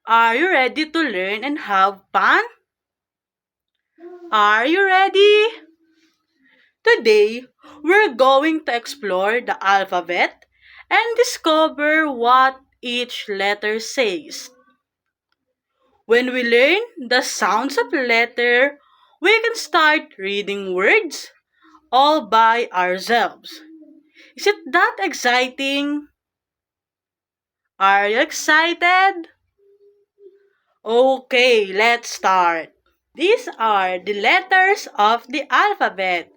Are you ready to learn and have fun? Are you ready? Today, we're going to explore the alphabet and discover what each letter says. When we learn the sounds of letter, we can start reading words all by ourselves. Is it that exciting? Are you excited? Okay, let's start. These are the letters of the alphabet.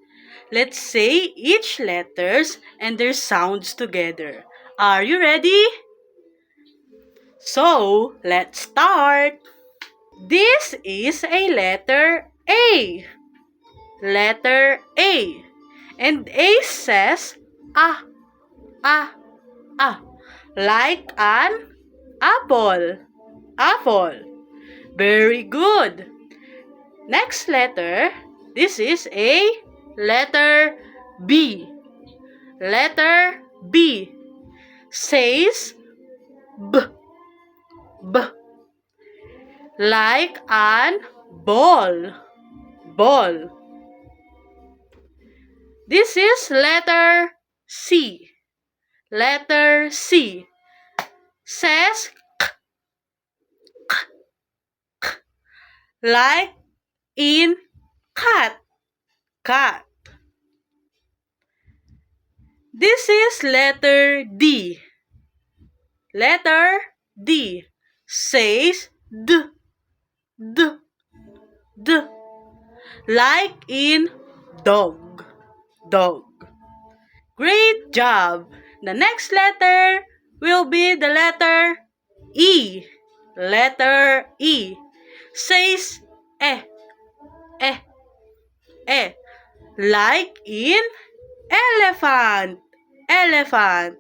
Let's say each letters and their sounds together. Are you ready? So, let's start. This is a letter A. Letter A. And A says ah, ah, ah. Like an apple. Apple. Very good. Next letter. This is a letter B. Letter B. Says B. B. Like an ball. Ball. This is letter C. Letter C. Says like in cat. Cat. This is letter D. Letter D. Says D. D. D. Like in dog. Dog. Great job! The next letter will be the letter E. Letter E. Says eh, eh, eh. Like in elephant. Elephant.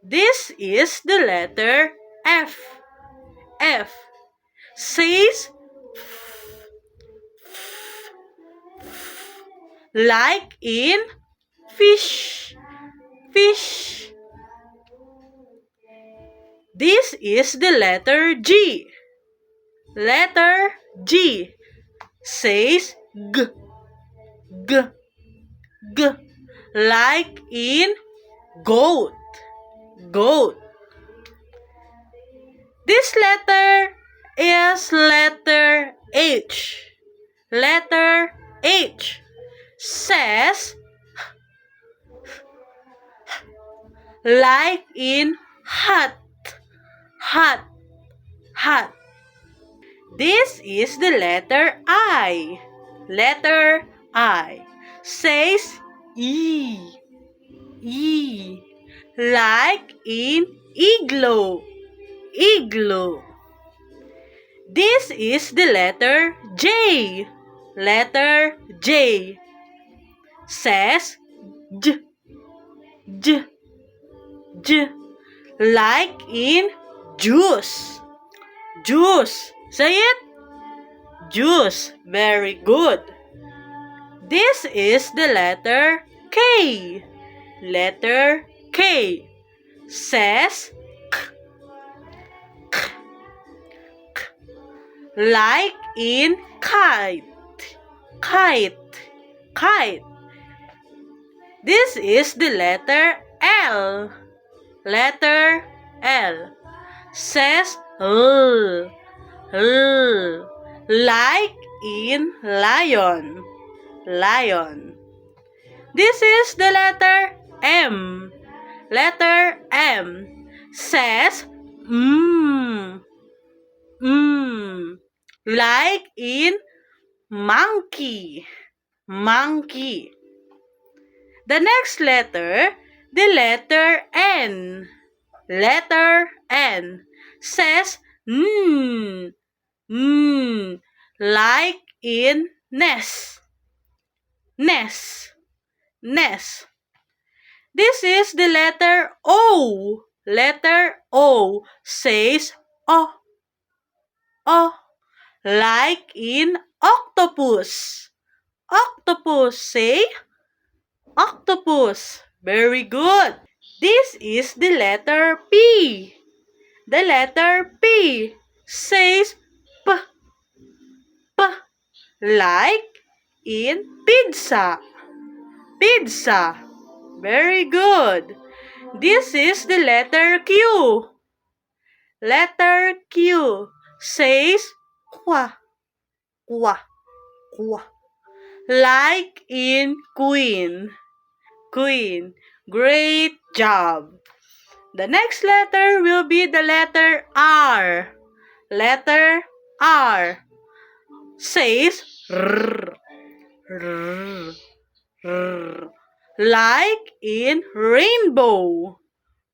This is the letter F. F. Says like in fish. Fish. This is the letter G. Letter G. Says G. G. G. Like in goat. Goat. This letter is letter H. Letter H. Says like in hat. Hat. Hat. This is the letter I. Letter I. Says E. E. Like in igloo. Igloo. This is the letter J. Letter J. Says J. J. J. Like in juice. Juice. Say it. Juice. Very good. This is the letter K. Letter K. Says k, k, k. Like in kite. Kite. Kite. This is the letter L. Letter L. Says L. L. Like in lion. Lion. This is the letter M. Letter M. Says like in monkey. Monkey. The next letter, the letter N. Letter N. Says like in nest. Nest. Nest. This is the letter O. Letter O says O. O. Like in octopus. Octopus. Say octopus. Very good. This is the letter P. The letter P says P, P, like in pizza. Pizza. Very good. This is the letter Q. Letter Q says Kwa, Kwa, Kwa, like in queen. Queen. Great job. The next letter will be the letter R. Letter R says R, R, R, like in rainbow.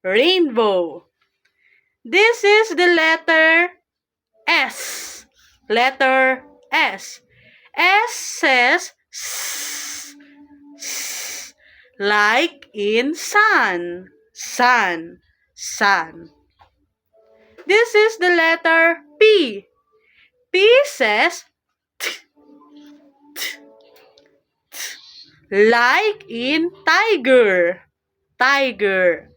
Rainbow. This is the letter S. Letter S. S says S, S, like in sun. Sun. Sun. This is the letter P. P says T, T, T, like in tiger. Tiger.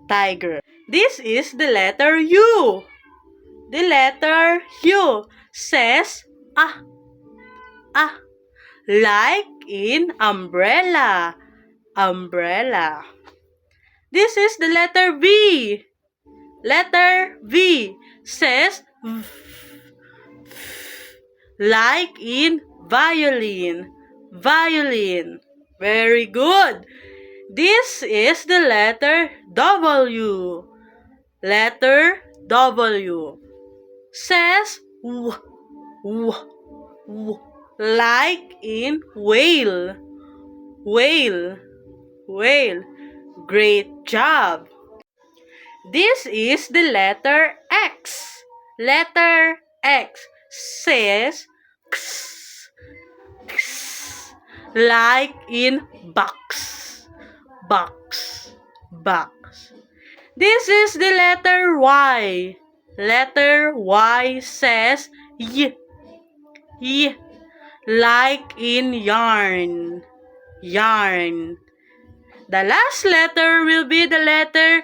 Tiger. This is the letter U. The letter U says ah, ah, like in umbrella. Umbrella. This is the letter V. Letter V says v, like in violin. Violin. Very good. This is the letter W. Letter W says w, w, w, like in whale. Whale. Whale. Great job. This is the letter X. Letter X says X, X, like in box. Box. Box. This is the letter Y. Letter Y says Y, Y, like in yarn. Yarn. The last letter will be the letter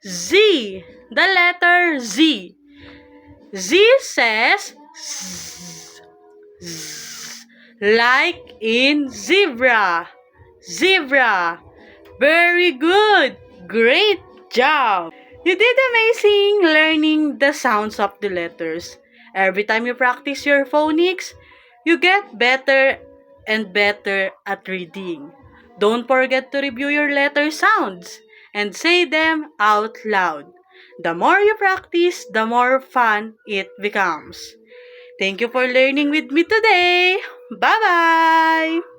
Z. The letter Z. Z says Z, Z, like in zebra. Zebra. Very good. Great job. You did amazing learning the sounds of the letters. Every time you practice your phonics, you get better and better at reading. Don't forget to review your letter sounds and say them out loud. The more you practice, the more fun it becomes. Thank you for learning with me today. Bye-bye!